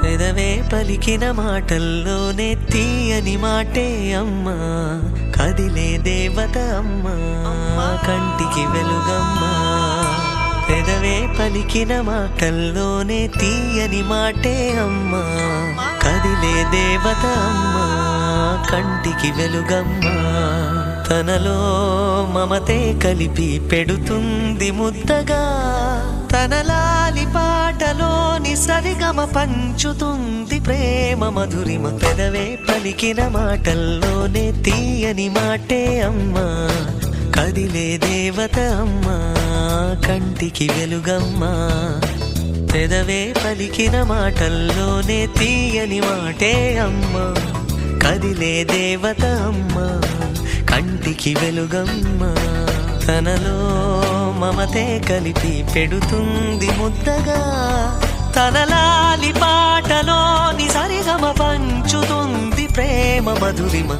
పెదవే పలికిన మాటల్లోనే తీయని మాటే అమ్మా, కదిలే దేవత అమ్మా, కంటికి వెలుగమ్మా. పెదవే పలికిన మాటల్లోనే తీయని మాటే అమ్మా, కదిలే దేవత అమ్మా, కంటికి వెలుగమ్మా. తనలో మమతే కలిపి పెడుతుంది ముద్దగా, తన లాలి పాటలోని సరిగమ పంచుతుంది ప్రేమ మధురిమ. పెదవే పలికిన మాటల్లోనే తీయని మాటే అమ్మా, కదిలే దేవత అమ్మా, కంటికి వెలుగమ్మా. పెదవే పలికిన మాటల్లోనే తీయని మాటే అమ్మా, కదిలే దేవత అమ్మా, కంటికి వెలుగమ్మా. తనలో మమతే కలిపి పెడుతుంది ముద్దగా, తన లాలి పాటలోని సరిగమ పంచుతుంది ప్రేమ మధురిమ.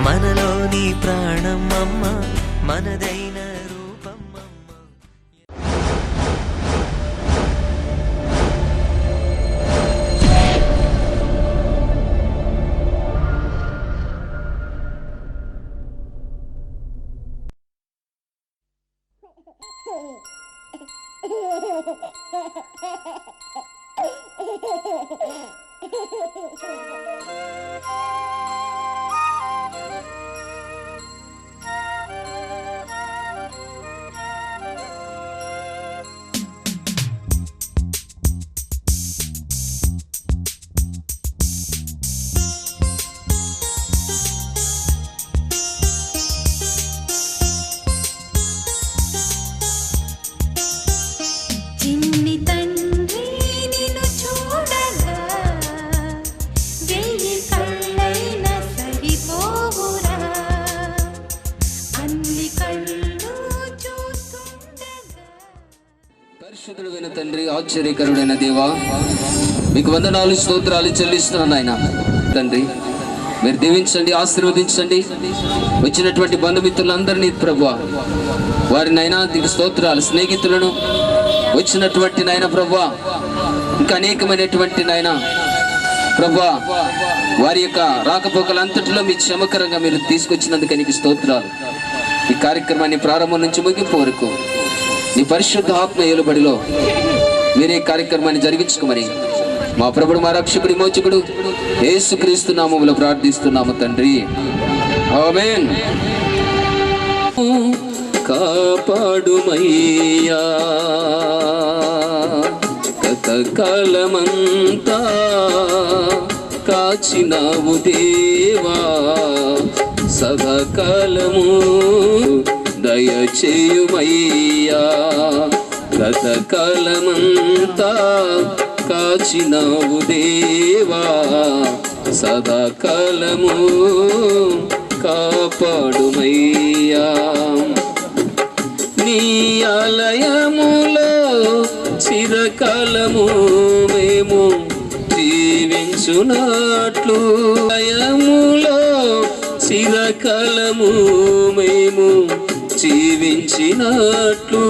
మనలోని ప్రాణం అమ్మ, మనదైన రూపం అమ్మ. పరిశుద్ధుడైన తండ్రి, ఆశ్చర్యకరుడైన దేవా, మీకు వందనాలు స్తోత్రాలు చెల్లిస్తున్నాను ఆయన. తండ్రి మీరు దీవించండి, ఆశీర్వదించండి. వచ్చినటువంటి బంధుమిత్రులందరినీ ప్రభువా, వారినైనా దీనికి స్తోత్రాలు, స్నేహితులను వచ్చినటువంటి నాయన ప్రభువా, ఇంకా అనేకమైనటువంటి నాయన ప్రభువా, వారి యొక్క రాకపోకలంతటిలో మీ క్షమకరంగా మీరు తీసుకొచ్చినందుకు నీకు స్తోత్రాలు. ఈ కార్యక్రమాన్ని ప్రారంభం నుంచి ముగింపు వరకు నీ పరిశుద్ధ ఆత్మ ఏలుబడిలో మీరే కార్యక్రమాన్ని జరిగించుకోమని మా ప్రభుడు, మా రక్షకుడి, మోచకుడు యేసుక్రీస్తు నామములో ప్రార్థిస్తున్నాము తండ్రి, ఆమేన్. కాపాడుమయ్యా కలమంతా కాచినావు దేవా, సదాకాలము దయచేయుమయ్యా. గతకాలమంతా కాచినావు దేవా, సదాకాలము కాపాడుమయ్యా. నీ ఆలయములో చిరకాలము మేము జీవించునట్లు, ఆలయములో చిరకాలము మేము జీవించినట్లు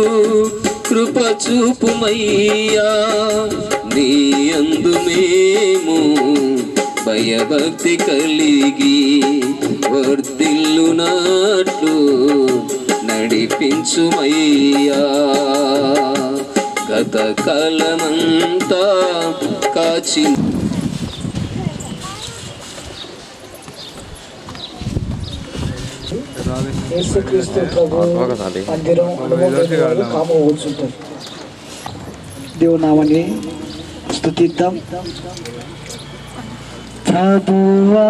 కృప చూపుమయ్యా. నీ యందు మేము భయభక్తి కలిగి వర్ధిల్లునట్లు నడిపించుమయ్యా. గతకాలమంతా కాచి యేసుక్రీస్తు ప్రభు మందిరం కాము కూర్చుంటారు. దేవునామని స్తుతిద్దాం. ప్రభువా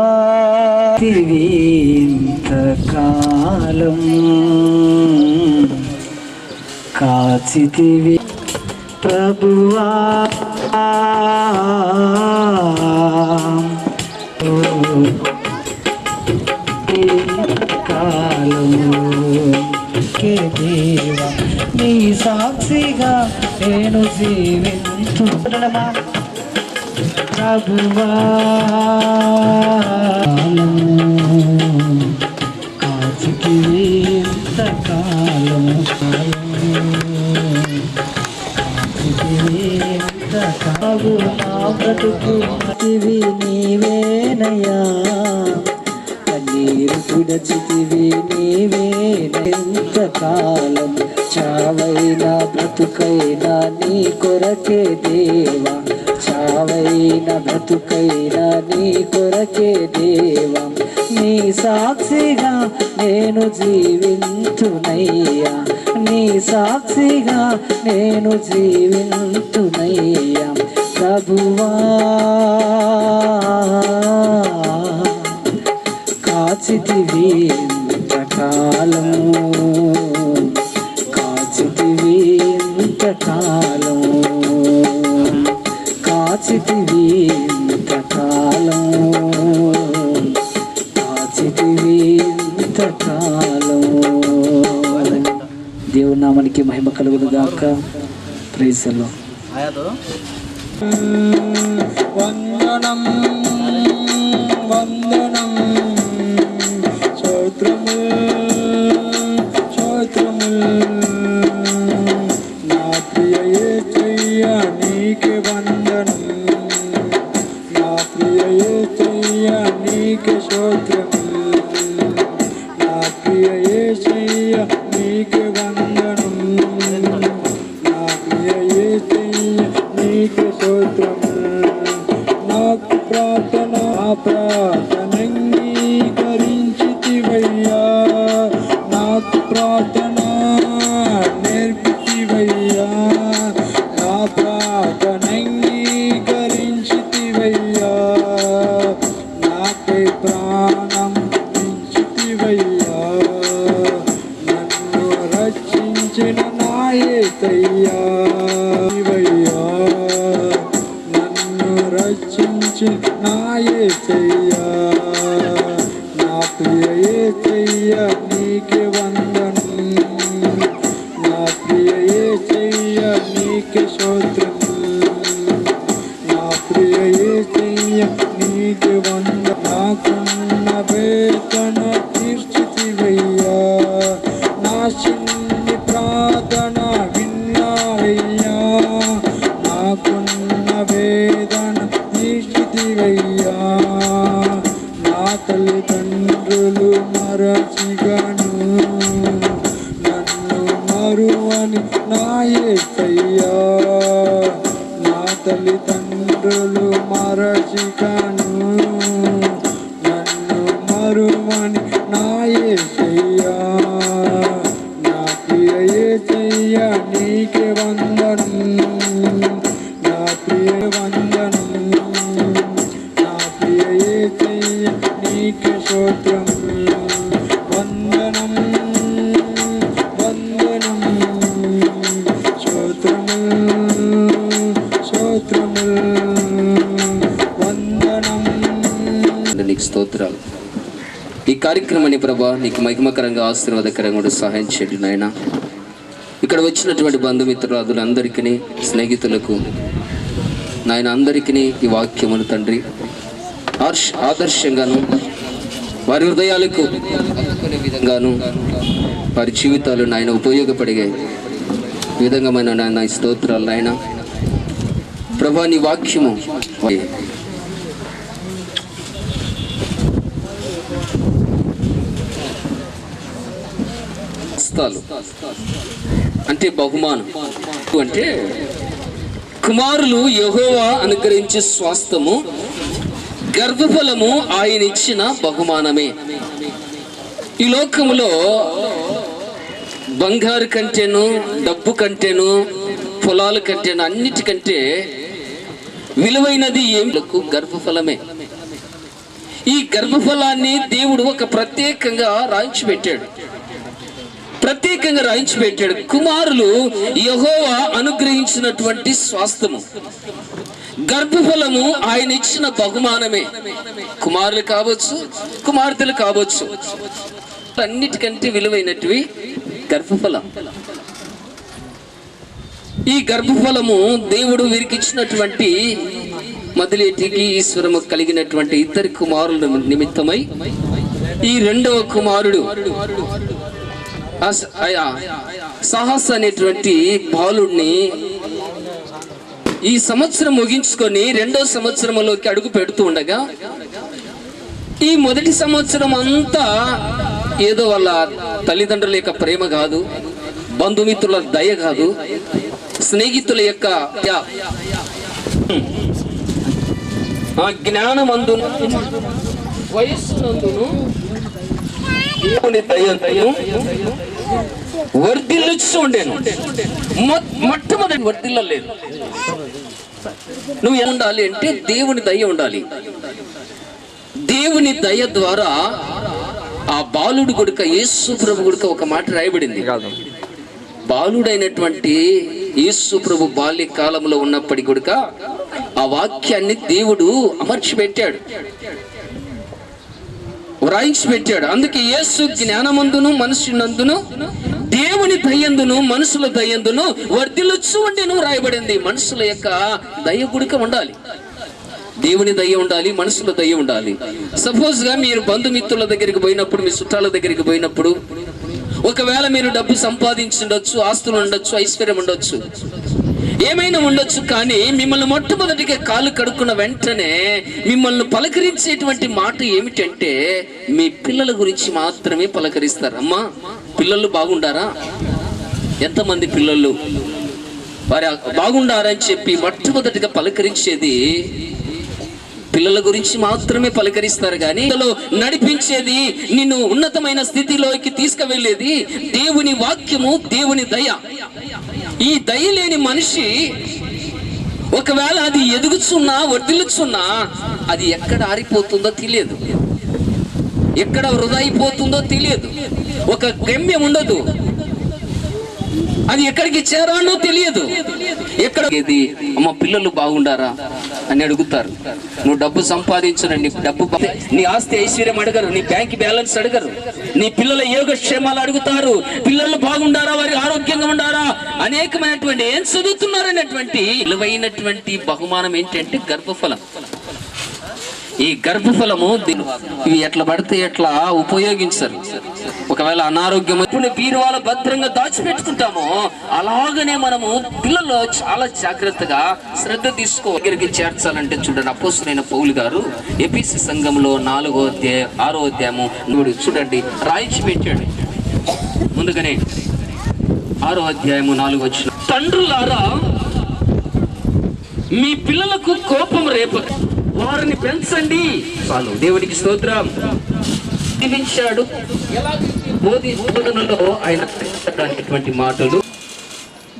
ఇంతకాలం కాచితివి ప్రభువా, పాడదామా? ప్రభువా కాచితివి ఎంతకాలం, కావు నా బ్రతుకు మతివి నీవేనయ్యా, కన్నీరు తుడచితివి నీవేన. ఎంతకాలం చావైనా బ్రతుకైనా నీ కొరకే దేవా, చావైనా బ్రతుకైనా నీ కొరకే దేవా. నీ సాక్షిగా నేను జీవింతునయ్యా, నీ సాక్షిగా నేను జీవింతునయ్యా. ప్రభువా కాచితివి ఎంతకాలం, కాచితివి ఎంతకాలం, కాచితివి ఎంతకాలం, కాచితివి ఎంతకాలం. దేవుని నామానికి మహిమ కలుగును గాక. Praise the lord. వందనం వందనం స్తోత్రము స్తోత్రము నా ప్రియ యేసయ్యా నీకే వందనం, నా ప్రియ యేసయ్యా నీకే స్తోత్రము, నా ప్రియ యేసయ్యా నీకే వందనం, నా ప్రియ యేసయ్యా నీకే స్తోత్రము. నాకు ప్రార్థనంగీకరించితివయ్యా, నాకు ప్రార్థన నేర్పితివయ్యా, నా ప్రార్థనంగీకరించితివయ్యా, నాకై ప్రాణం పెంచితివయ్యా, నన్ను రక్షించిన నా యేసయ్యా, నన్ను రక్షించిన నా యేసయ్యా, నా ప్రియ యేసయ్యా నీకే వందనం, నా ప్రియ యేసయ్యా నీకే స్తోత్రము, నా ప్రియ యేసయ్యా నీకే వందనం. నాకున్న వేదన తీర్చితివయ్యా, నా చిన్ని ప్రార్థన విన్నావయ్యా, నాకున్న వేదన తీర్చితివయ్యా, నా తల్లిదండ్రులు మరచిగాను నన్ను మరువని నా యేసయ్యా, నా తల్లిదండ్రులు మరచిగాను నన్ను మరువని నా యేసయ్యా, నా ప్రియ యేసయ్యా నీకే వందనం, నా ప్రియ వందనం, నా ప్రియ యేసయ్యా నీకే స్తోత్రం. వందనం వందనం స్తోత్రము స్తోత్రము వందనం. నీకు స్తోత్రాలు. ఈ కార్యక్రమాన్ని ప్రభా నీకు మహిమకరంగా ఆశీర్వాదకరంగా కూడా సహాయం చేయండి నాయన. ఇక్కడ వచ్చినటువంటి బంధుమిత్రులందరికీ స్నేహితులకు నాయన అందరికీ ఈ వాక్యమును తండ్రి ఆదర్శంగాను వారి హృదయాలకు అందుకునే విధంగాను వారి జీవితాలు నాయన ఉపయోగపడే విధంగా నాయన స్తోత్రాలు నాయన. ప్రభా నీ వాక్యము అంటే బహుమానం అంటే కుమారులు యెహోవా అనుగ్రహించే స్వాస్థ్యము, గర్భఫలము ఆయన ఇచ్చిన బహుమానమే. ఈ లోకములో బంగారు కంటేను, డబ్బు కంటేను, పొలాల కంటేను, అన్నిటికంటే విలువైనది ఏమిలకు గర్భఫలమే. ఈ గర్భఫలాన్ని దేవుడు ఒక ప్రత్యేకంగా రాయించి పెట్టాడు. కుమారులు యెహోవా అనుగ్రహించినటువంటి స్వాస్థ్యము, గర్భఫలము ఆయన ఇచ్చిన బహుమానమే. కుమారులు కావచ్చు, కుమార్తెలు కావచ్చు, అన్నిటికంటే విలువైనటివి గర్భఫలం. ఈ గర్భఫలము దేవుడు వీరికి ఇచ్చినటువంటి మొదలెటికి ఈశ్వరము కలిగినటువంటి ఇద్దరి కుమారుల నిమిత్తమై ఈ రెండవ కుమారుడు సాహస్ అనేటువంటి బాలుడిని ఈ సంవత్సరం ముగించుకొని రెండో సంవత్సరంలోకి అడుగు పెడుతూ ఉండగా, ఈ మొదటి సంవత్సరం అంతా ఏదో వాళ్ళ తల్లిదండ్రుల యొక్క ప్రేమ కాదు, బంధుమిత్రుల దయ కాదు, స్నేహితుల యొక్క జ్ఞానమందును వయస్సునందును దేవుని దయను వర్ధిల్లుచు ఉండేను. మొట్టమొదటి వర్ధిల్లలేదు. నువ్వు ఉండాలి అంటే దేవుని దయ ఉండాలి. దేవుని దయ ద్వారా ఆ బాలుడు గుడిక, యేసు ప్రభు గుడిక ఒక మాట రాయబడింది. బాలుడైనటువంటి యేసు ప్రభు బాల్య కాలంలో ఉన్నప్పటికీ గుడిక ఆ వాక్యాన్ని దేవుడు అమర్చి పెట్టాడు, వ్రాయించి పెట్టాడు. అందుకే యేసు జ్ఞానమందును మనుషునందును దేవుని దయందును మనుషుల దయందును వర్ధిల్లుచు ఉండెను రాయబడింది. మనుషుల యొక్క దయ గుడిక ఉండాలి, దేవుని దయ ఉండాలి, మనుషుల దయ ఉండాలి. సపోజ్ గా మీరు బంధుమిత్రుల దగ్గరికి పోయినప్పుడు, మీ చుట్టాల దగ్గరికి పోయినప్పుడు, ఒకవేళ మీరు డబ్బు సంపాదించుండొచ్చు, ఆస్తులు ఉండొచ్చు, ఐశ్వర్యం ఉండొచ్చు, ఏమైనా ఉండొచ్చు, కానీ మిమ్మల్ని మొట్టమొదటిగా కాలు కడుక్కున్న వెంటనే మిమ్మల్ని పలకరించేటువంటి మాట ఏమిటంటే మీ పిల్లల గురించి మాత్రమే పలకరిస్తారు. అమ్మా పిల్లలు బాగుండారా, ఎంతమంది పిల్లలు వారి బాగుండారని చెప్పి మొట్టమొదటిగా పలకరించేది పిల్లల గురించి మాత్రమే పలకరిస్తారు. కానీ నడిపించేది, నిన్ను ఉన్నతమైన స్థితిలోకి తీసుకువెళ్ళేది దేవుని వాక్యము, దేవుని దయ. ఈ దయ లేని మనిషి ఒకవేళ అది ఎదుగుచున్నా వర్ధిల్లుచున్నా అది ఎక్కడ ఆరిపోతుందో తెలియదు, ఎక్కడ వృధా అయిపోతుందో తెలియదు, ఒక గమ్యం ఉండదు, అది ఎక్కడికి చేరానో తెలియదు. ఎక్కడ అమ్మ పిల్లలు బాగుండారా అని అడుగుతారు. నువ్వు డబ్బు సంపాదించనండి, డబ్బు నీ ఆస్తి ఐశ్వర్యం అడగరు, నీ బ్యాంక్ బ్యాలెన్స్ అడగరు, నీ పిల్లల యోగక్షేమాలు అడుగుతారు. పిల్లలు బాగుండారా, వారి ఆరోగ్యంగా ఉండారా, అనేకమైనటువంటి ఏం చదువుతున్నారనేటువంటి విలువైనటువంటి బహుమానం ఏంటంటే గర్భఫలం. ఈ గర్భఫలము ఇవి ఎట్లా పడితే ఎట్లా ఉపయోగించరు. ఒకవేళ అనారోగ్యం బీరువాల భద్రంగా దాచిపెట్టుకుంటామో అలాగనే మనము పిల్లల్లో చాలా జాగ్రత్తగా శ్రద్ధ దగ్గరికి చేర్చాలంటే చూడండి, అపోస్తలుడైన పౌలు గారు ఎఫెసీ సంఘంలో 6వ అధ్యాయము చూడండి రాయించి పెట్టాడు. ముందుగానే 6వ అధ్యాయము 4వ వచనం, తండ్రులారా మీ పిల్లలకు కోపం రేపక వారిని పెంచండి. చాలు, దేవునికి స్తోత్రం. దీవించాడు బోధనలో ఆయన అనేటువంటి మాటలు.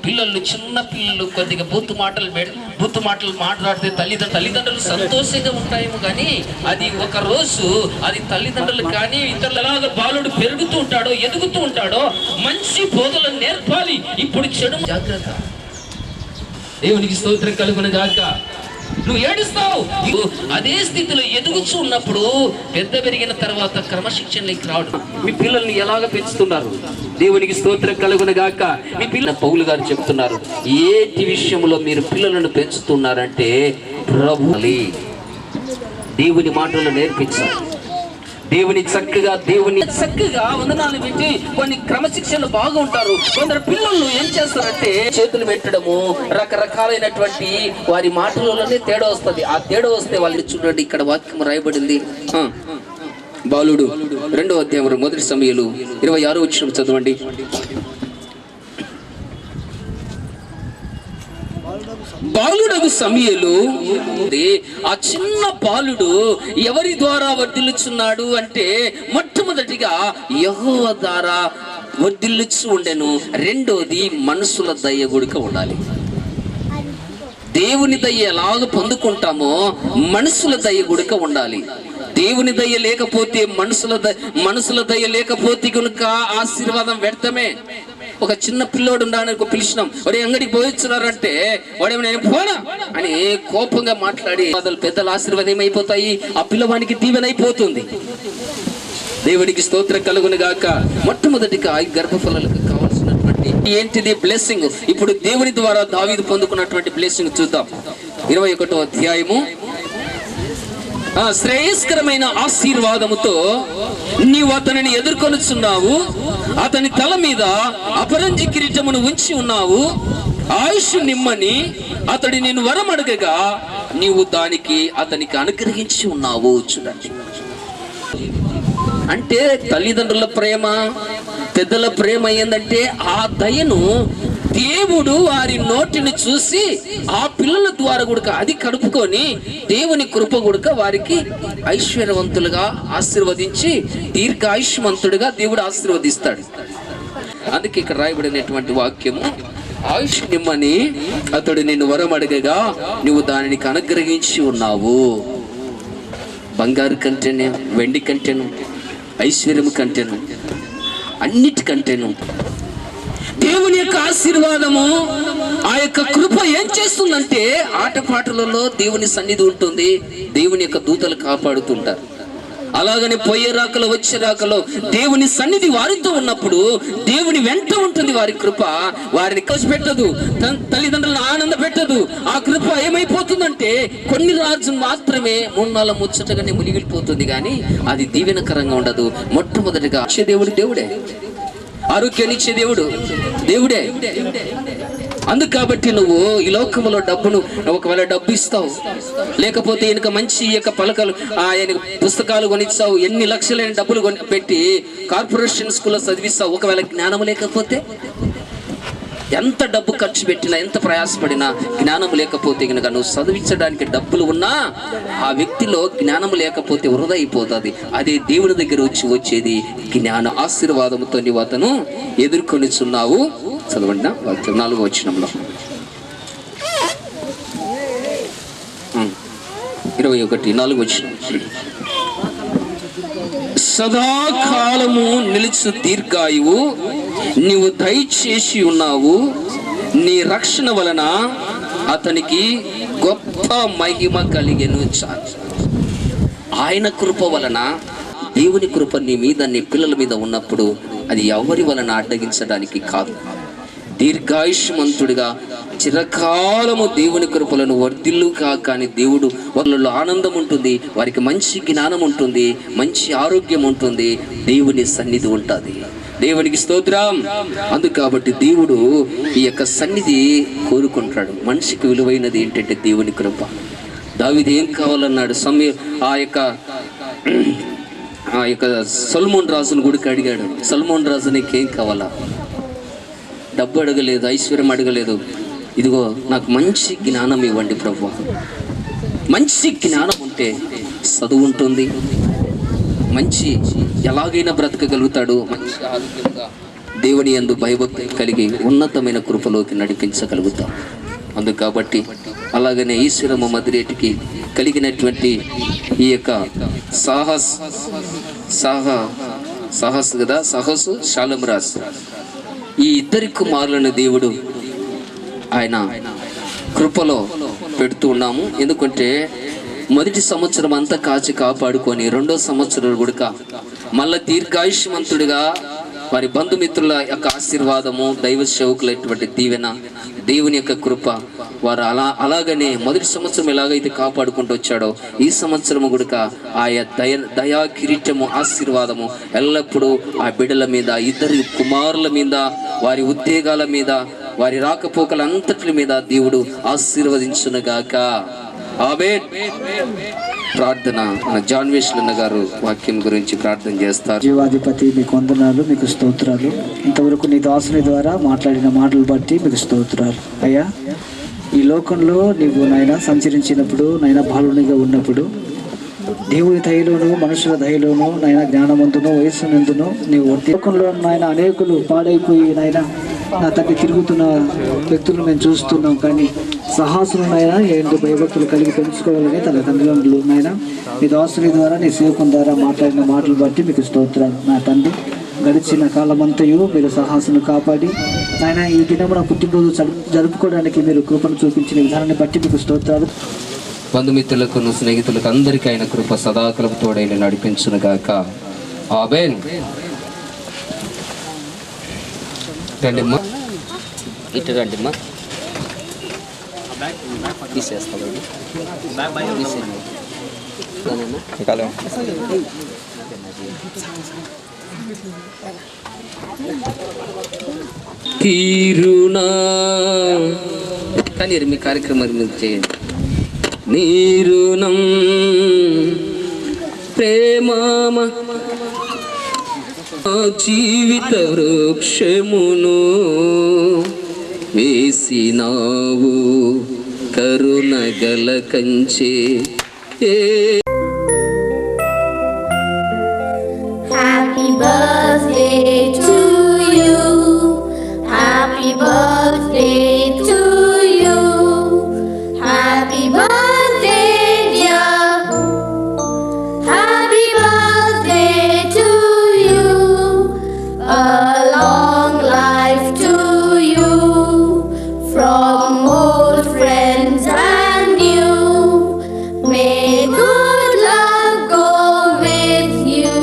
పిల్లలు, చిన్న పిల్లలు కొద్దిగా బూతు మాటలు మాట్లాడితే తల్లిదండ్రులు సంతోషంగా ఉంటాయేమో, కానీ అది ఒక రోజు అది తల్లిదండ్రులు కానీ ఇతరులలాగా బాలుడు పెరుగుతూ ఉంటాడో, ఎదుగుతూ ఉంటాడో, మంచి బోధనలు నేర్పాలి. ఇప్పుడు చెడు జాగ్రత్త. దేవునికి స్తోత్రం కలుగును గాక. నువ్వు ఏడుస్తావు, అదే స్థితిలో ఎదుగుచూ ఉన్నప్పుడు పెద్ద పెరిగిన తర్వాత క్రమశిక్షణలోకి రావడం. మీ పిల్లల్ని ఎలాగ పెంచుతున్నారు? దేవునికి స్తోత్రం కలుగును గాక. మీ పిల్లలు పౌలు గారు చెప్తున్నారు, ఏటి విషయంలో మీరు పిల్లలను పెంచుతున్నారంటే ప్రభుని దేవుని మాటలు నేర్పించాలి. దేవుని చక్కగా వందనాలు పెట్టి కొన్ని క్రమశిక్షణలు బాగా ఉంటారు. కొందరు పిల్లలు ఏం చేస్తారంటే చేతులు పెట్టడము, రకరకాలైనటువంటి వారి మాటలలోనే తేడా వస్తుంది. ఆ తేడా వస్తే వాళ్ళు చూడండి, ఇక్కడ వాక్యం రాయబడింది. బాలుడు 2వ అధ్యాయం 1 సమూయేలు 26వ వచనం చదవండి. బాలుడగు సమూయేలు, ఆ చిన్న బాలుడు ఎవరి ద్వారా వర్ధిల్లుచున్నాడు అంటే మొట్టమొదటిగా యెహోవా ద్వారా వర్ధిల్లుచు ఉండెను. రెండోది మనుషుల దయ గుడిక ఉండాలి. దేవుని దయ ఎలాగ పొందుకుంటామో మనుషుల దయ గుడిక ఉండాలి. దేవుని దయ లేకపోతే మనుషుల దయ లేకపోతే కనుక ఆశీర్వాదం వ్యర్థమే. ఒక చిన్న పిల్లోడు ఉండడానికి పిలిచినాం, వాడు అంగడికి పోయిస్తున్నారంటే వాడేమో నేను పోనా అని కోపంగా మాట్లాడి పెద్దల ఆశీర్వాదం ఏమైపోతాయి, ఆ పిల్లవానికి దీవెనైపోతుంది. దేవుడికి స్తోత్రం కలుగును గాక. మొట్టమొదటిగా ఈ గర్భఫలాలకు కావాల్సినటువంటి ఏంటిది బ్లెస్సింగ్? ఇప్పుడు దేవుని ద్వారా దావీదు పొందుకున్నటువంటి బ్లెస్సింగ్ చూద్దాం. 21వ అధ్యాయము. శ్రేయస్కరమైన ఆశీర్వాదముతో నీవు అతనిని ఎదుర్కొనుచున్నావు, అతని తల మీద అపరంజి కిరీటమును ఉంచి ఉన్నావు, ఆయుష్ నిమ్మని అతడి నేను వరం అడగగా నీవు దానికి అతనికి అనుగ్రహించి ఉన్నావు. చూడండి, అంటే తల్లిదండ్రుల ప్రేమ, పెద్దల ప్రేమ ఏందంటే ఆ దయను దేవుడు వారి నోటిని చూసి ఆ పిల్లల ద్వారా కూడా అది కడుపుకొని దేవుని కృప కూడా వారికి ఐశ్వర్యవంతులుగా ఆశీర్వదించి దీర్ఘాయుష్మంతుడిగా దేవుడు ఆశీర్వదిస్తాడు. అందుకే ఇక్కడ రాయబడినటువంటి వాక్యము, ఆయుష్ నిమ్మని అతడు నిన్ను వరం అడగగా నువ్వు దానికి అనుగ్రహించి ఉన్నావు. బంగారు కంటేనే, వెండి కంటేను, ఐశ్వర్యము కంటేను, అన్నిటికంటేను దేవుని యొక్క ఆశీర్వాదము, ఆ యొక్క కృప ఏం చేస్తుందంటే ఆటపాటలలో దేవుని సన్నిధి ఉంటుంది, దేవుని యొక్క దూతలు కాపాడుతుంటారు. అలాగని పోయే రాకలో వచ్చే రాకలో దేవుని సన్నిధి వారితో ఉన్నప్పుడు దేవుని వెంట ఉంటుంది. వారి కృప వారిని కష్టపెట్టదు, తల్లిదండ్రులను ఆనంద పెట్టదు. ఆ కృప ఏమైపోతుందంటే కొన్ని రోజులు మాత్రమే మూన్నాళ్ళ ముచ్చటగానే మునిగిపోతుంది, కానీ అది దీవెనకరంగా ఉండదు. మొట్టమొదటిగా దేవుడే, ఆరోగ్యాన్నిచ్చే దేవుడే. అందుకు కాబట్టి నువ్వు ఈ లోకంలో డబ్బును ఒకవేళ డబ్బు ఇస్తావు, లేకపోతే ఈయనక మంచి యొక్క పలకలు ఆయన పుస్తకాలు కొనిస్తావు, ఎన్ని లక్షలైన డబ్బులు పెట్టి కార్పొరేషన్ స్కూల్లో చదివిస్తావు, ఒకవేళ జ్ఞానం లేకపోతే, ఎంత డబ్బు ఖర్చు పెట్టినా ఎంత ప్రయాసపడినా జ్ఞానం లేకపోతే కనుక నువ్వు చదివించడానికి డబ్బులు ఉన్నా ఆ వ్యక్తిలో జ్ఞానం లేకపోతే వృధా అయిపోతుంది. అదే దేవుడి దగ్గర వచ్చేది జ్ఞాన ఆశీర్వాదంతో నీవు అతను ఎదుర్కొనిచున్నావు. చదవండి 4వ వచనంలో, 21:4 వచనం. సదాకాలము నిలుచు దీర్ఘాయువు నీవు దయచేసి ఉన్నావు, నీ రక్షణ వలన అతనికి గొప్ప మహిమ కలిగెను. ఆయన కృప వలన, దేవుని కృప నీ మీద, నీ పిల్లల మీద ఉన్నప్పుడు అది ఎవరి వలన అడ్డగించడానికి కాదు. దీర్ఘాయుష్మంతుడిగా చిరకాలము దేవుని కృపలను వర్ధిల్లుగా, కానీ దేవుడు వాళ్ళలో ఆనందం ఉంటుంది, వారికి మంచి జ్ఞానం ఉంటుంది, మంచి ఆరోగ్యం ఉంటుంది, దేవుని సన్నిధి ఉంటుంది. దేవునికి స్తోత్రం. అందుకు కాబట్టి దేవుడు ఈ యొక్క సన్నిధి కోరుకుంటాడు. మనిషికి విలువైనది ఏంటంటే దేవుని కృప. దావీదు ఏం కావాలన్నాడు? ఆ యొక్క సొలొమోను రాజును గుడికి అడిగాడు, సొలొమోను రాజు నీకేం కావాలా? డబ్బు అడగలేదు, ఐశ్వర్యం అడగలేదు, ఇదిగో నాకు మంచి జ్ఞానం ఇవ్వండి ప్రభువా. మంచి జ్ఞానం ఉంటే చదువు ఉంటుంది, మంచి ఎలాగైనా బ్రతకగలుగుతాడు, మంచి ఆరోగ్యంగా దేవుని యందు భయభక్తి కలిగి ఉన్నతమైన కృపలోకి నడిపించగలుగుతాం. అందుకు కాబట్టి అలాగనే ఈశ్వరమ్మ మదిరేటికి కలిగినటువంటి ఈ యొక్క సాహసు షాలమరాజ్, ఈ ఇద్దరి కుమారులను దేవుడు ఆయన కృపలో పెడుతూ ఉన్నాము. ఎందుకంటే మొదటి సంవత్సరం అంతా కాచి కాపాడుకొని 2వ సంవత్సరం కూడా మళ్ళా దీర్ఘాయుష్మంతుడిగా వారి బంధుమిత్రుల యొక్క ఆశీర్వాదము, దైవ సేవకులైనటువంటి దీవెన, దేవుని యొక్క కృప వారు అలాగనే మొదటి సంవత్సరం ఎలాగైతే కాపాడుకుంటూ వచ్చాడో ఈ సంవత్సరము కూడా ఆయా దయా కిరీటము, ఆశీర్వాదము ఎల్లప్పుడూ ఆ బిడ్డల మీద, ఇద్దరి కుమారుల మీద, వారి ఉద్యోగాల మీద, వారి రాకపోకలంతటి మీద దేవుడు ఆశీర్వదించునుగాక. ఆమేన్. ప్రార్థన జాన్ వేష్లన్న గారు వాక్యం గురించి ప్రార్థన చేస్తారు. జీవాధిపతి మీకు వందనాలు, మీకు స్తోత్రాలు. ఇంతవరకు నీ దాసుని ద్వారా మాట్లాడిన మాటలు బట్టి మీకు స్తోత్రాలు అయ్యా. ఈ లోకంలో నీవు నాయన సంచరించినప్పుడు, నాయన బాలునిగా ఉన్నప్పుడు దేవుని దయలోను మనుషుల దయలోను నాయన జ్ఞానవంతును వయస్సునందును నీవు లోకంలో నాయన అనేకులు పాడైపోయి నాయన నా తండ్రి తిరుగుతున్న వ్యక్తులను మేము చూస్తున్నాం. కానీ సాహసులు నాయన ఏంటో భయభక్తులు కలిగి పెంచుకోవాలని తన తండ్రులు నాయన మీ దాసుని ద్వారా, నీ సేవకుని ద్వారా మాట్లాడిన మాటలు బట్టి మీకు స్తోత్రాలు. నా తండ్రి గడిచిన కాలమంతయు మీరు సాహసును కాపాడి ఆయన ఈ దినమున పుట్టినరోజు జరుపుకోవడానికి మీరు కృపను చూపించిన విధానాన్ని బట్టి మీకు స్తోత్రాలు. బంధుమిత్రులకు, స్నేహితులకు అందరికీ ఆయన కృప సదాకాలం తోడైన నడిపించునుగాక. ఆమేన్. రండి. ఇటు రండి అమ్మా, తీసేస్తామండి. కీరునా కానీ మీ కార్యక్రమాన్ని మీరు చేయండి. నీరునం ప్రేమామ జీవిత వృక్షమును వేసినావు కరుణగల కంచే. Happy birthday to you. Happy birthday to you. Happy birthday dear. Happy birthday to you. A long life to you. From old friends and new. May good luck go with you.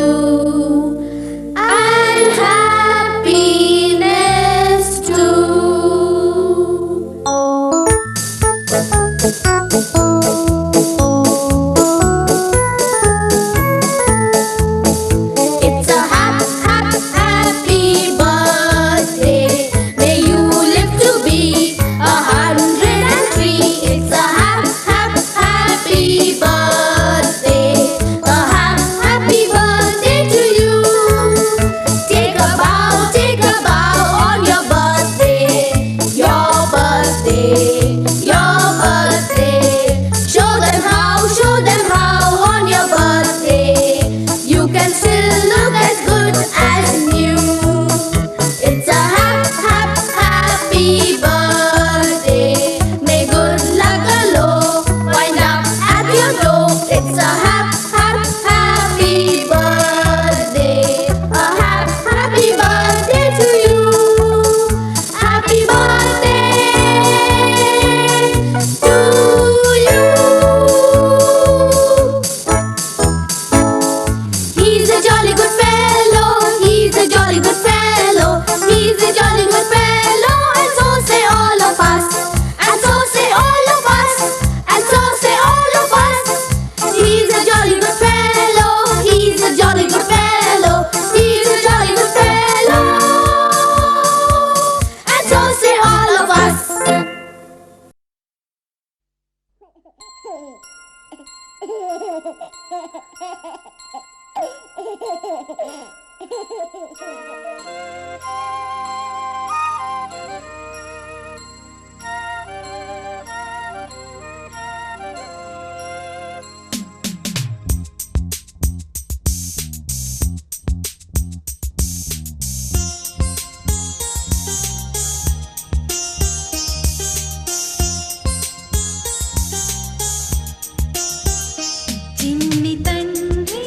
And happiness too. It's a happy birthday. May you live to be 103. It's a happy birthday. A happy birthday to you. Take a bow on your birthday. Your birthday. Your birthday. Show them how on your birthday. You can still look as good as new. It's a happy birthday. May good luck galore wind up at your door. It's a happy birthday. A happy birthday to you. Happy birthday to you. He's a jolly good fellow. He's a jolly good fellow. He's a jolly good fellow. And so say all of us. And so say all of us. And so say all of us. He's a jolly good fellow. He's a jolly good fellow. He's a jolly good fellow. And so say all of us. చిన్ని తండ్రి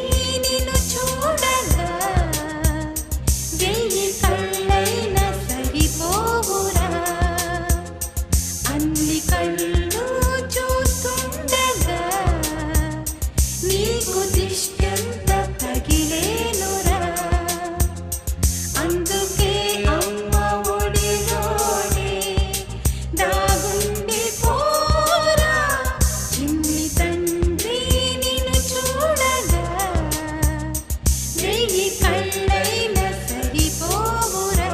నిన్ను చూడగా వెయ్యి కళ్ళైన సరిపోవురా. అన్ని కళ్ళు చూస్తుండగా నీకు దిష్టంత తగిలేనురా. అందుకే అమ్మ ఒడిలోనే దాగుండి పోరా. చిన్ని తండ్రి నిన్ను చూడగా వెయ్యి కళ్ళైన సరిపోవురా.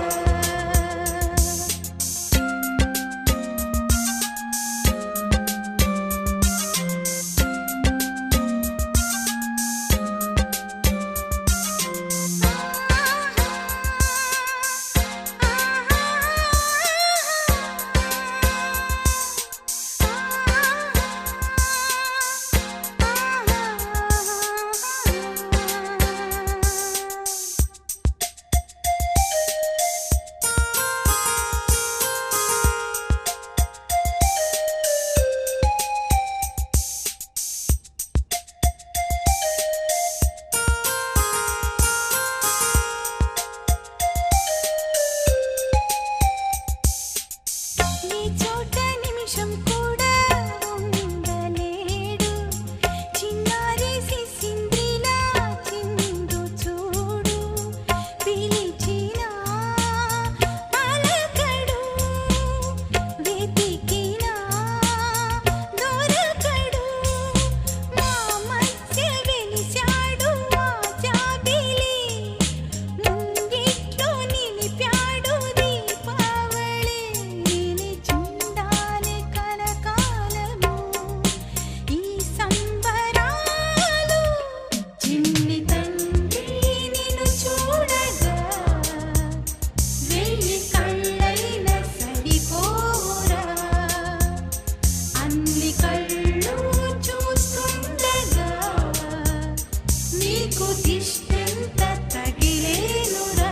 దిష్టంత తగిలేనురా.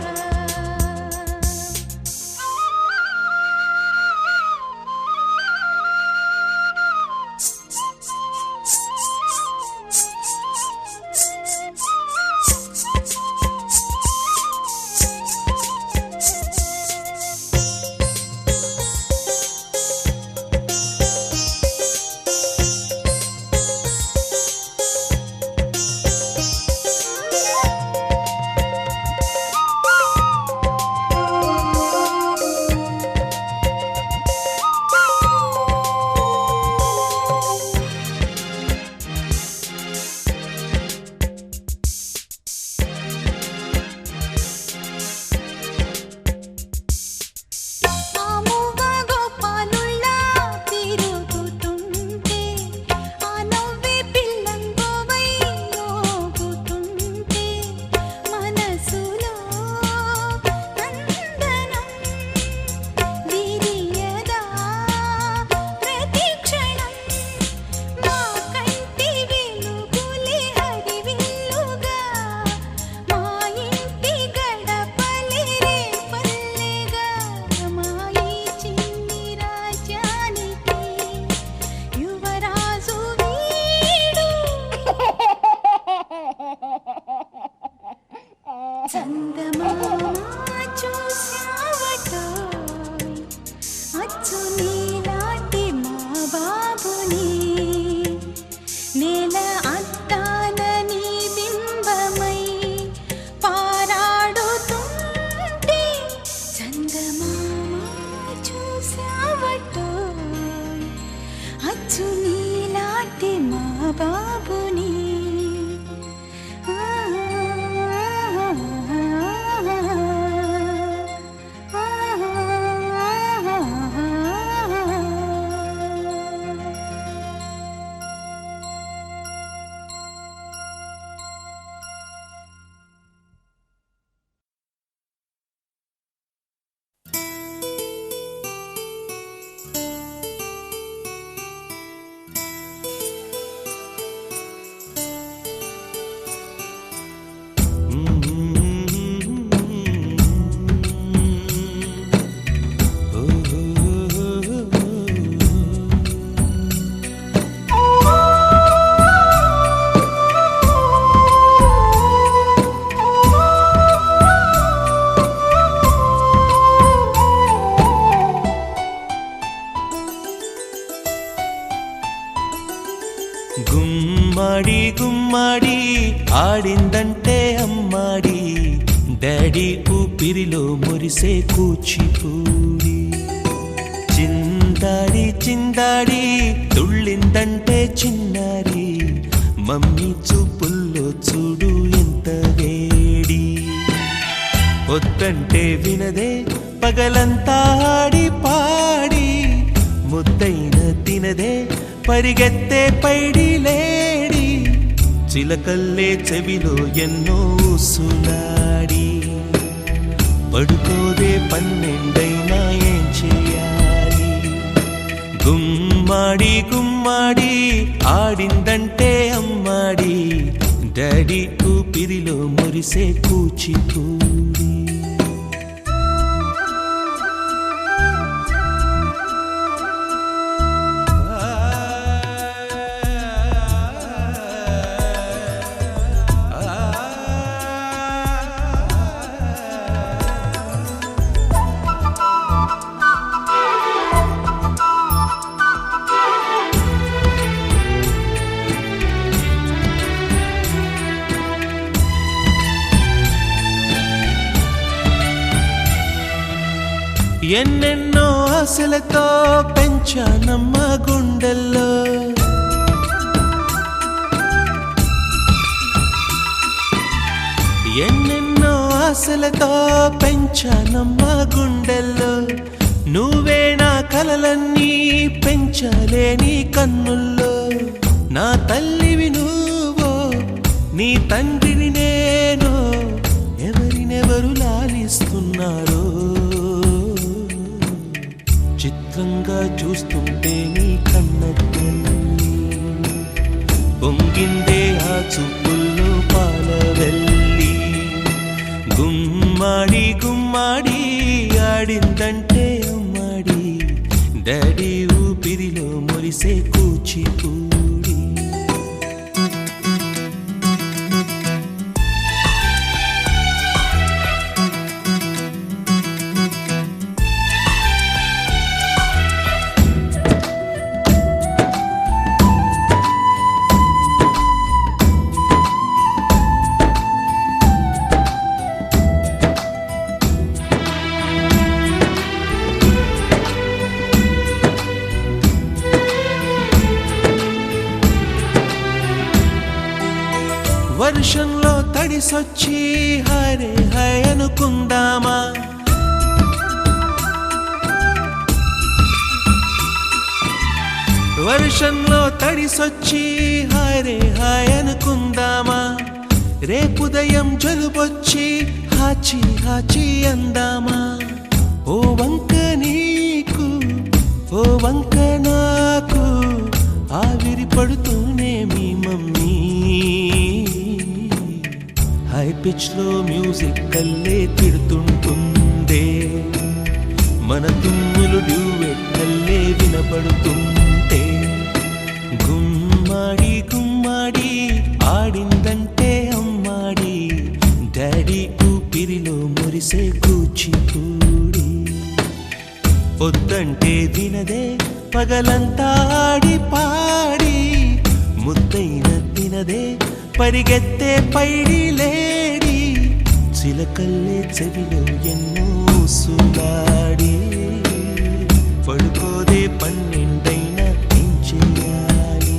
చందమామ చూశావటోయ్ అచ్చు నీలాంటి మా బాబుని నేల అద్దాన నీ బింబమై పారాడుతుంటే చందమామ చూశావటోయ్ అచ్చు నీలాంటి మా బాబుని గుమ్మడి గుమ్మడి ఆడిందంటే అమ్మాడి డాడీ ఊపిరిలో మురిసే కూచిపూడి చిందాడి చిందాడి తుళ్ళిందంటే చిన్నారి మమ్మీ చూపుల్లో చూడు ఎంత వేడి వద్దంటే వినదే పగలంతా ఆడి పాడి ముద్దైన తినదే పరిగెత్తే పైడి లేడి చిలకల్లే చెవిలో ఎన్నో సునాడి పడుకోదే పన్నెండైనా ఏం చేయాలి గుమ్మాడి గుమ్మాడి ఆడిందంటే అమ్మాడి డాడీ ఊపిరిలో మురిసే కూచిపూడి ఎన్నెన్నో ఆశలతో పెంచానమ్మ గుండెల్లో ఎన్నెన్నో ఆశలతో పెంచానమ్మ గుండెల్లో నువ్వే నా కలలన్నీ పెంచాలే నీ కన్నుల్లో నా తల్లివి నువ్వో నీ తండ్రిని నేను ఎవరినెవరు లాలిస్తున్నారో చిత్రంగా చూస్తుంటే నీ కన్నట్టు పొంగిందే ఆ చూపుల్లో పాలవెల్ల ఆడిందంటే అమ్మాడి డాడీ ఊపిరిలో మురిసే కూచిపూడి. వర్షంలో తడిసొచ్చి హరే హై అనుకుందామా, వర్షంలో తడిసొచ్చి హరే హై అనుకుందామా, రేపుదయం జలుబొచ్చి హాచి హాచి అందామా. ఓ వంక నీకు ఓ వంక నాకు ఆవిరి పడుతూనే మీ మమ్మీ హై పిచ్ లో మ్యూజిక్ కల్లే తిడుతుంటుందే, మన తుమ్ములు డ్యూయెట్ కల్లే వినపడుతుంటే. గుమ్మాడి గుమ్మాడి ఆడిందంటే అమ్మాడి డాడీ ఊపిరిలో మురిసే కూచిపూడి. పొద్దంటే వినదే పగలంతా ఆడి పాడి, ముద్దైన తినదే పరిగెత్తే పైడి లేడి, చిలకల్లే చెవిలో ఎన్నో సులాడి. పడుకోదే పన్నెండైనా ఏం చేయాలి.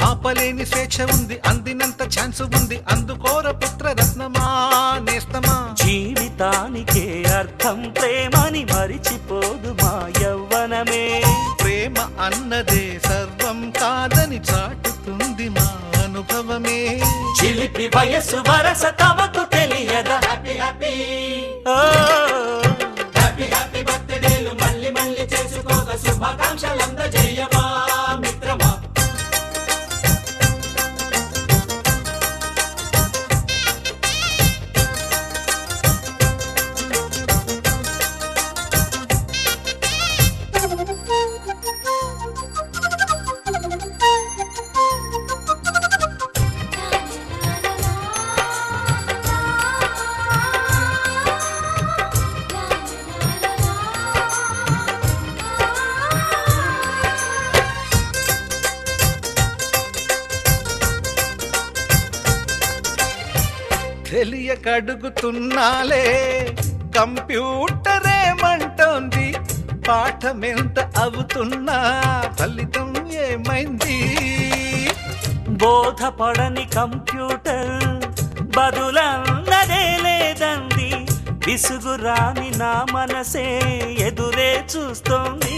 ఆపలేని స్వేచ్ఛ ఉంది, అందినంత ఛాన్స్ ఉంది, అందుకోర పుత్ర రత్నమా నేస్తమా. జీవితానికే అర్థం ప్రేమని మరిచిపోదు మా యవ్వనమే, ప్రేమ అన్నదే సర్వం కాదని చాటుతుంది మా అనుభవమే. చిలిపి వయసు వరస తమకు తెలియదా, హ్యాపీ హ్యాపీ హ్యాపీ హ్యాపీ బర్త్డేలు మళ్ళీ మళ్ళీ చేసుకోక శుభాకాంక్షలందజేయమా మిత్రమా. తెలియకడుగుతున్నాలే కంప్యూటరేమంటోంది, పాఠమెంత అవుతున్నా ఫలితం ఏమైంది. బోధపడని కంప్యూటర్ బదులన్నదే లేదంది, విసుగురాని నా మనసే ఎదురే చూస్తోంది.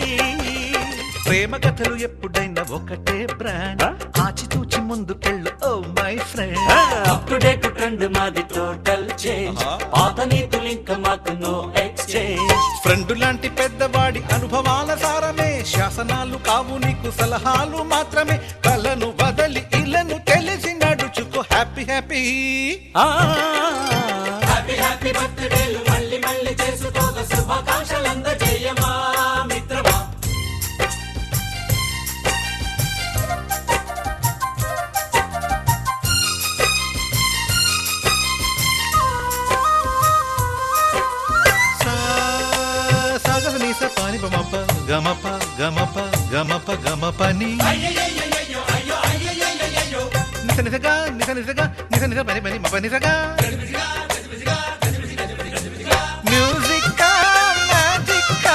ప్రేమ కథలు ఎప్పుడైనా ఒకటే బ్రాండ్, ఆచితూచి ముందుకెళ్ళు oh my friend. Up to date trend మాది టోటల్ చేంజ్, పాత నీతులు ఇంకా మాకు నో ఎక్స్చేంజ్. ఫ్రెండ్ లాంటి పెద్దవాడి అనుభవాల సారమే, శాసనాలు కావు నీకు సలహాలు మాత్రమే. కలను వదలి ఇలను తెలిసి నడుచుకో హ్యాపీ హ్యాపీ హ్యాపీ హ్యాపీ బర్త్డేలు మళ్ళీ మళ్ళీ చేసుకోక శుభాకాంక్షలందజేయమా మిత్రమా. గమప గమప గమప గమపని నిస నిసగా నిస నిసగా నిస నిస పని పని మప నిసగా మ్యూజిక్ మ్యాజిక్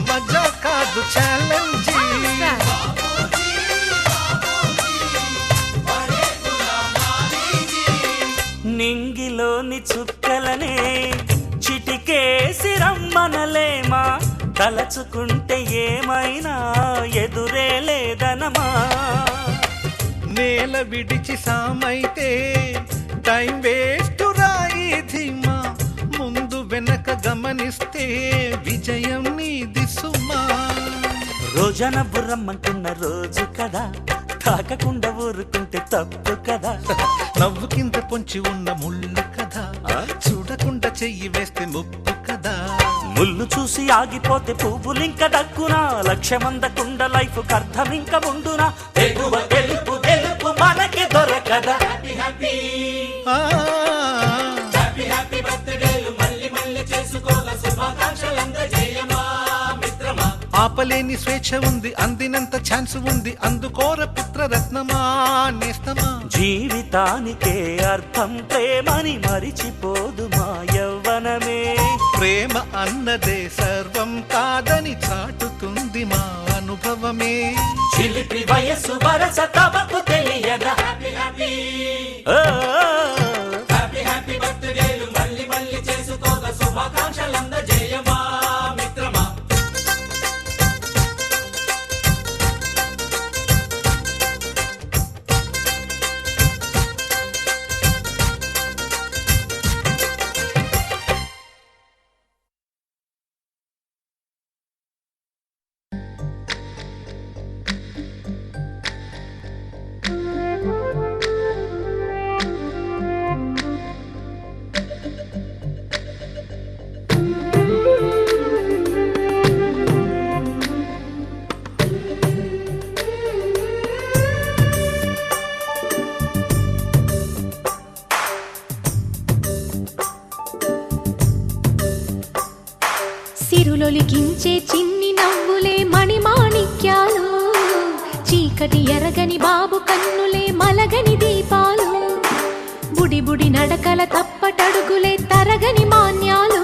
మజా కాదు ఛాలెంజ్ నింగిలోని చుక్కలనే చిటికేసి రమ్మనలేమా తలచుకుంటే ఏమైనా ఎదురే లేదనమా నేల విడిచి సామైతే టైం వేస్ట్ రాయి ధీమా ముందు వెనక గమనిస్తే విజయం నీది సుమా రోజన బుర్రమ్మంటున్న రోజు కదా తాకకుండా ఊరుకుంటే తప్పు కదా నవ్వు కింద పొంచి ఉన్న ముళ్ళు కదా చూడకుండా చెయ్యి వేస్తే ముప్పు కదా ముళ్ళు చూసి ఆగిపోతే పువ్వులింక దక్కునా లక్ష్యమందకుండా లైఫ్ అర్థం ఇంక ఉండునా తెగువ తెలుపు తెలుపు మనకి దొరకదా హ్యాపీ బర్త్డేలు మళ్ళీ మళ్ళీ చేసుకోగా శుభాకాంక్షలు అందజేయమా మిత్రమా ఆపలేని స్వేచ్ఛ ఉంది అందినంత ఛాన్స్ ఉంది అందుకోర పుత్రరత్నమా నేస్తమా జీవితానికే అర్థం ప్రేమని మరిచిపోదు మా యవ్వనమే ప్రేమ అన్నదే సర్వం కాదని చాటుతుంది మా అనుభవమే చిలిపి వయస్సు వరస తమకు తెలియదా హ్యాపీ బర్త్డేలు మళ్ళీ మళ్ళీ చేసుకోగా శుభాకాంక్షలు అందజేయమా మిత్రమా సిరులొలికించే చిన్ని నవ్వులే మణిమాణిక్యాలు చీకటి ఎరగని బాబు కన్నులే మలగని దీపాలు బుడి బుడి నడకల తప్పటడుగులే తరగని మాన్యాలు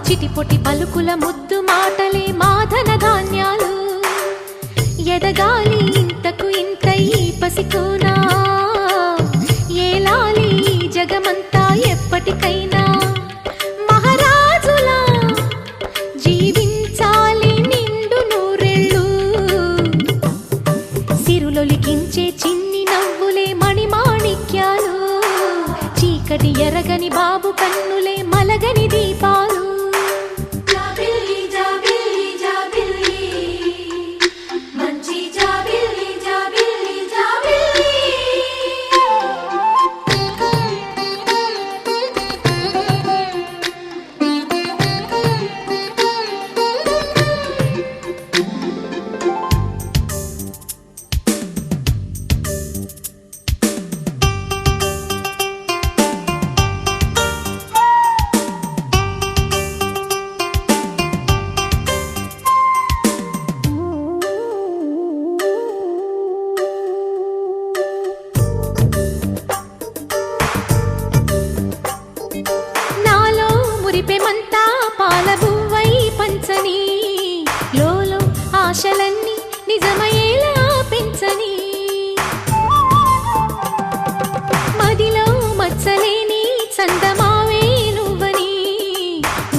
చిటిపొటి పలుకుల ముద్దు మాటలే మాధన ధాన్యాలు ఎదగాలి ఇంతకు ఇంత ఈ పసికోనా ఏలాలి జగమంతా ఎప్పటికైనా మహారాజులా జీవించాలి నిండు నూరెళ్ళు సిరులొలికించే చిన్ని నవ్వులే మణిమాణిక్యాలు చీకటి ఎరగని బాబు కన్నులే మలగని దీపాలు జాబిల్లి జాబిల్లి జాబిల్లి మంచి జాబిల్లి జాబిల్లి జాబిల్లి నాలో మురిపెమంతా పాలబువ్వై పంచని లోలో ఆశలన్నీ నిజమయ్యేలా పెంచని మదిలో మచ్చలేని చందమావే నువ్వని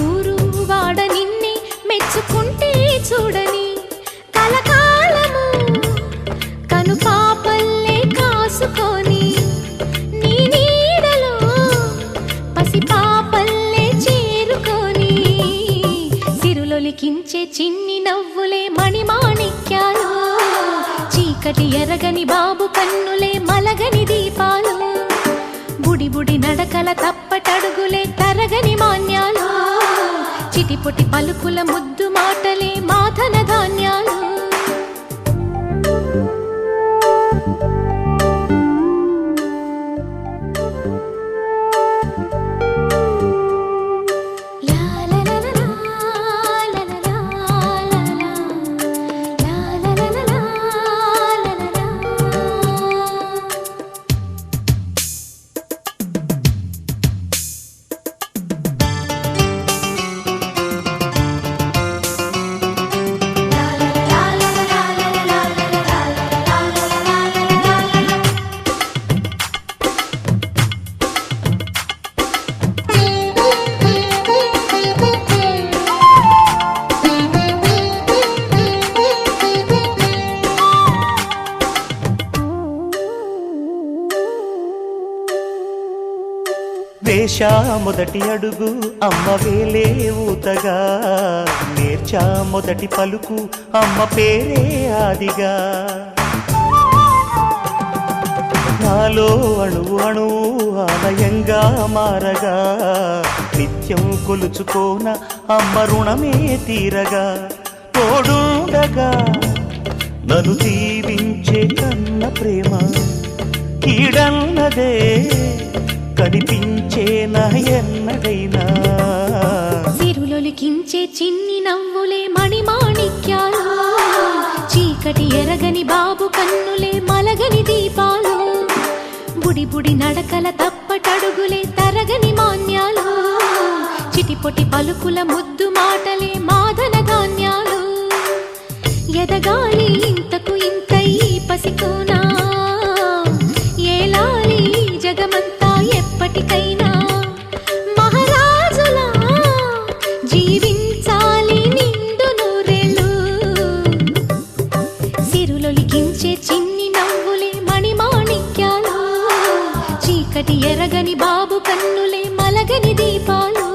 ఊరు వాడ నిన్నే మెచ్చుకుంటే చూడని కలకాలము కను పాపల్లే కాసుకొని నీ నీడలో పసి పాపల్లే చేరుకొని సిరులొలికించే చిన్ని నవ్వులే మణిమాణిక్యాలు చీకటి ఎరగని బాబు కన్నులే మలగని దీపాలు బుడి బుడి నడకల తప్పటడుగులే తరగని మాన్యాలు చిటిపొటి పలుకుల ముద్దు మాటలే మాధన ధాన్యాలు లా లా లా లా లా లా లా లా లా. వేశా మొదటి అడుగు అమ్మ వేలే ఊతగా, నేర్చా మొదటి పలుకు అమ్మ పేరే ఆదిగా. నాలో అణువు అణువు ఆలయంగా మారగా, నిత్యం కొలుచుకోన అమ్మ రుణమే తీరగా. తోడుండగా నన్ను దీవించే కన్న ప్రేమ కీడన్నదే కనిపించేనా ఎన్నడైనా. సిరులొలికించే చిన్ని నవ్వులే మణిమాణిక్యాలు, చీకటి ఎరగని బాబు కన్నులే మలగని దీపాలు. బుడి బుడి నడకల తప్పటడుగులే తరగని మాన్యాలు, చిటిపొటి పలుకుల ముద్దు మాటలే మాదన ధాన్యాలు. ఎదగాలి ఇంతకు ఇంత ఈ పసికోనా, ఏలాలి జగమంతా ఎప్పటికైనా. మహారాజులా జీవించాలి నిండు నూరేళ్ళు, సిరులొలికించే చిన్ని నవ్వులే మణిమాణిక్యాలు, చీకటి ఎరగని బాబు కన్నులే మలగని దీపాలు.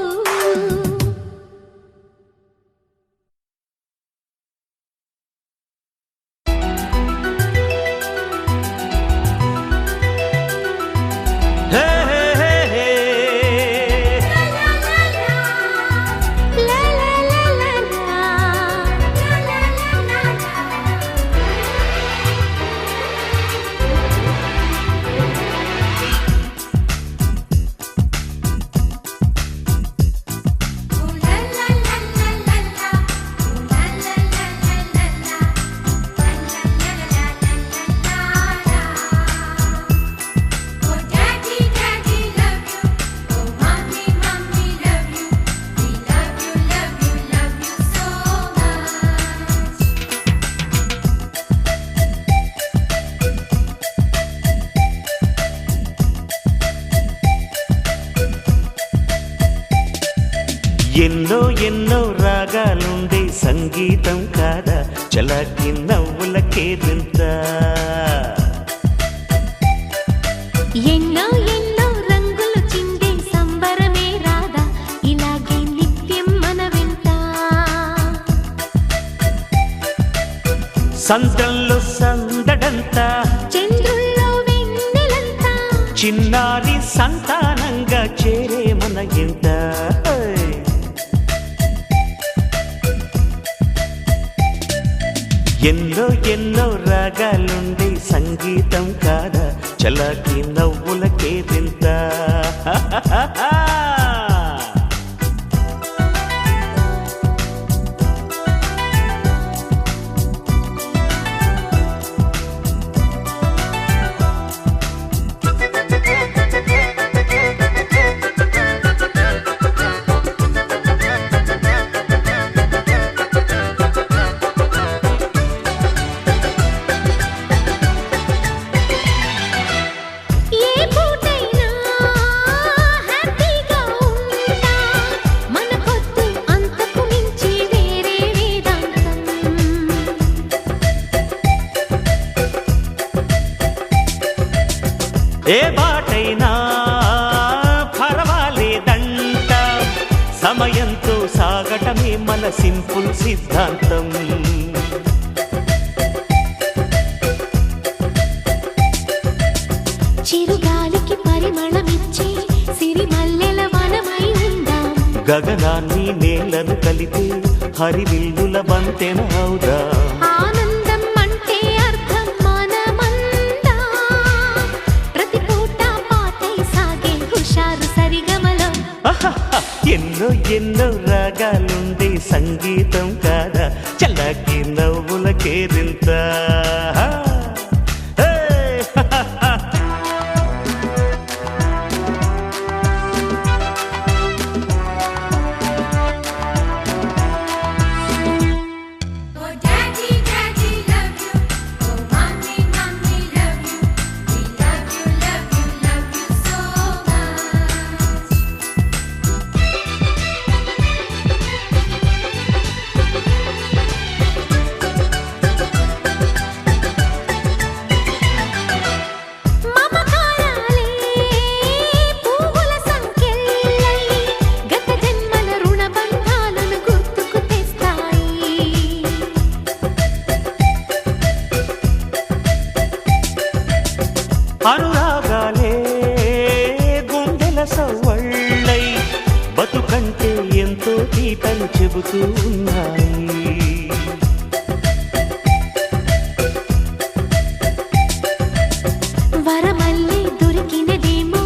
ఎన్నో ఎన్నో రాగాలుండే సంగీతం కాదా, చలాకి నవ్వులకేదంత. ఎన్నో ఎన్నో రంగులు చిందే సంబరమే రాదా, ఇలాగే నిత్యం మన వెంట. సంద్రంలో సందడంతా, చంద్రుల్లో వెన్నెలంతా, చిన్నారి సంతానంగా చేరే మన ఇంట. ఎన్నో ఎన్నో రాగాలుండే సంగీతం కాదా, చలాకి నవ్వులకేదింత. ఏ బాటైనా పర్వాలేదంట, సమయంతో సాగటమే మన సింపుల్ సిద్ధాంతం. చిరుగాలికి పరిమళమిచ్చే సిరిమల్లెల వనమై ఉందాం, గగనాన్ని నేలను కలిపే హరివిల్లుల బంతెన అవుదాం. ఆనందం అంటే అర్థం మనమందా, ప్రతి పూట పాటై సాగే హుషారు సరిగమలో. ఎన్నో ఎన్నో రాగాలుండే సంగీతం కాదా, చల్లకి నవ్వులకేరింత. చెబుతూ ఉన్నాయి. వరమల్లే దొరికినదేమో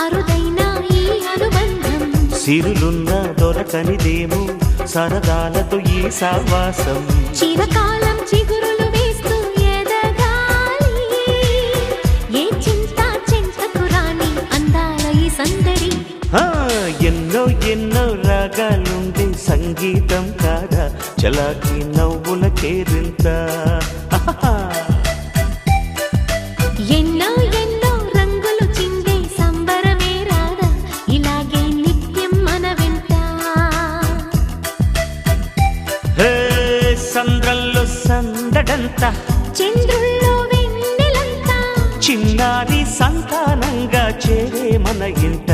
అరుదైన ఈ అనుబంధం, సిరులున్న దొరకనిదేమో సరదాలతో ఈ సావాసం. చిరకాలం చిగురులు వేస్తూ ఎదగాలి, ఏ చింత చింతకు రాని అందాల ఈ సందడి. ఎన్నో ఎన్నో రాగాలుండే సంగీతం కాదా చలాకి నవ్వుల కేరింత. ఎన్నో ఎన్నో రంగులు చిందే సంబరమే రాదా ఇలాగే నిత్యం మన వెంట. సంద్రంలో సందడంతా, చంద్రుల్లో వెన్నెలంతా, చిన్నారి సంతానంగా చేరే మన ఇంట.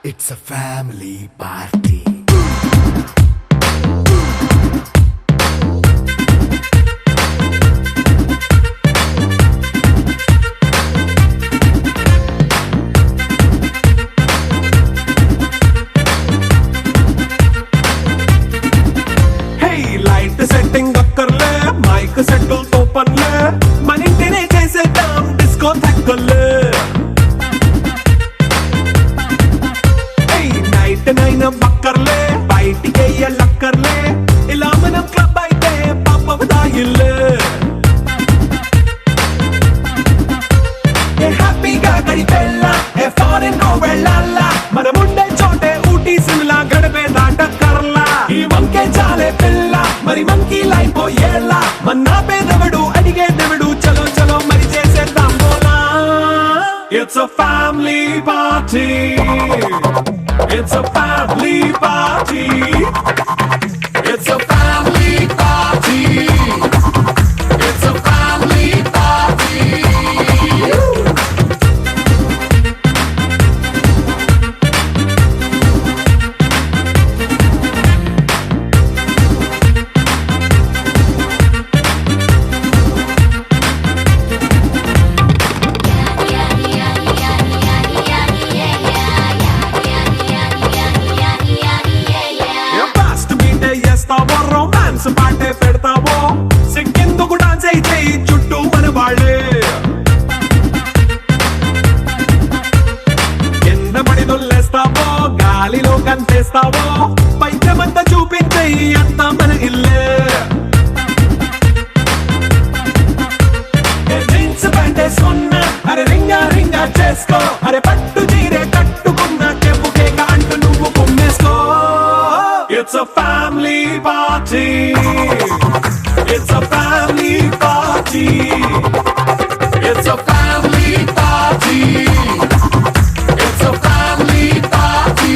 It's a family party. Hey, light setting అక్కర్లే, మైక్ సెట్టుల్ తో పనులే, మన ఇంటినే చేసేద్దాం డిస్కో థక్కర్లే. నైట్ బక్కర్లే, బయటికెయ్యలక్కర్లే, ఇలా మనం క్లబ్ అయితే పాపదాయిల్లే. హ్యాపీగా గడిపెళ్ళా, ఫారెన్ కో వెళ్ళాలా, మనముండే చోటే ఊటీ సిమ్లా గడిపే దాటక్కర్లా. ఈ వంకే చాలే పిల్ల, మరి మంకీ లైఫ్ ఏళ్ళ, మన్నా పేదవడు అడిగేదెవడు, చలో చలో మరి చేసేద్దాం బోలా. It's a family party. It's a family party. It's a family party. It's a family party. Romance పాటే పెడతావో, సిగ్గెందుకు డాన్స్ అయితే చుట్టూ మన వాళ్ళే. కింద పడి దొల్లేస్తావో, గాలిలో కంటేస్తావో, పైకమంతా చూపించే అంతా మన ఇల్లే. జీన్స్ ప్యాంట్ వేసుకున్నా, అరే రింగా రింగా చేసుకో, అరే పట్టు చీరే కట్టుకున్నా, చెప్పుకే అంటూ నువ్వు కొమ్మేసుకో. It's a family party. It's a family party. It's a family party. It's a family party.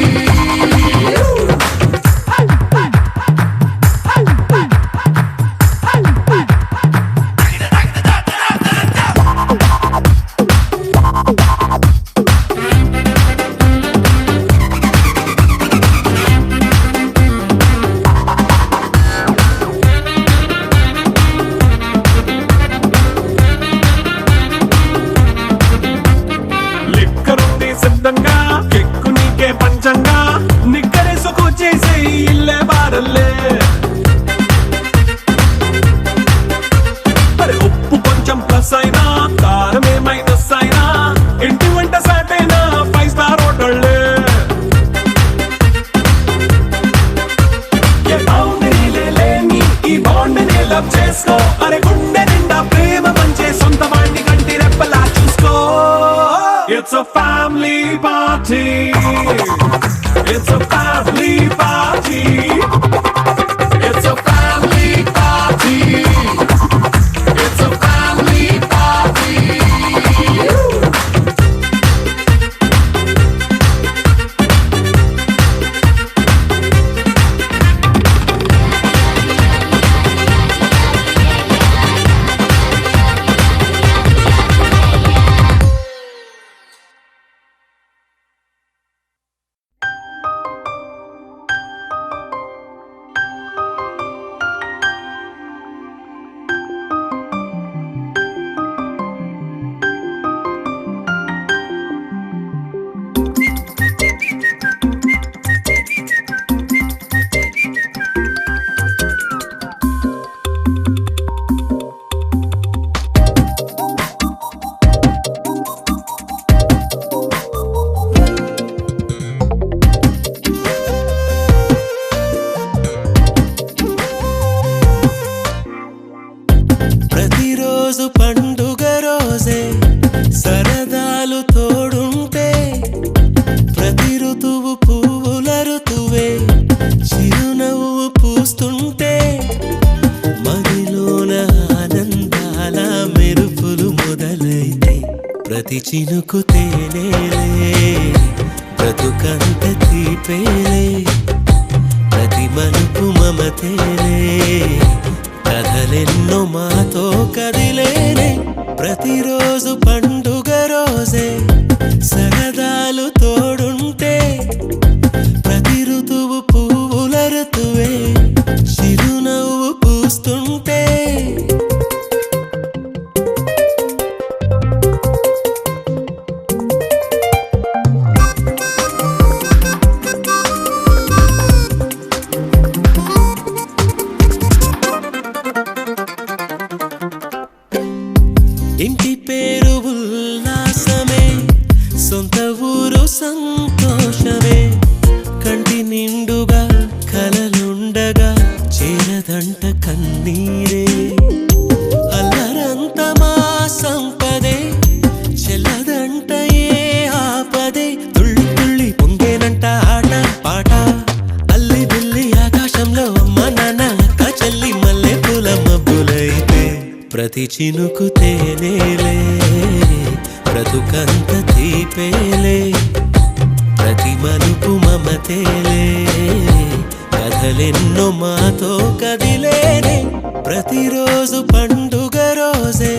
It's a family party. It's a family party. It's a family party. It's a family party. ప్రతిరోజు పండుగ రోజే సరదాలు తోడుంటే ప్రతి ఋతువు పువ్వుల ఋతువే చిరునవ్వు పూస్తుంటే మదిలోన ఆనందాల మెరుపులు మొదలైతే ప్రతి చినుకు తేనేలే బ్రతుకంత తీపేలే ప్రతి మలుపు మమతేలే కథలెన్నో మాతో కదిలేనే ప్రతిరోజు పండుగ రోజే సరదాలు తోడుంటే ప్రతి ఋతువు పువ్వుల ఋతువే చిరునవ్వు పూస్తుంటే ఇంటి పేరు ఉల్లాసమే సొంత ఊరు సంతోషమే కంటి నిండుగా కలలుండగా చేరదంట కన్నీరే అల్లరంత మా సంపదే చెల్లదంట ఏ ఆపదే తుళ్ళి తుళ్ళి పొంగేనంట ఆట పాట అల్లి బిల్లి ఆకాశంలో అమ్మ నాన్న అక్క చెల్లి మల్లె పూల మబ్బులైతే ప్రతి చినుకు తేనేలే బ్రతుకంత తీపేలే ప్రతి మలుపు మమతేలే కథలెన్నో మాతో కదిలేనే ప్రతిరోజు పండుగ రోజే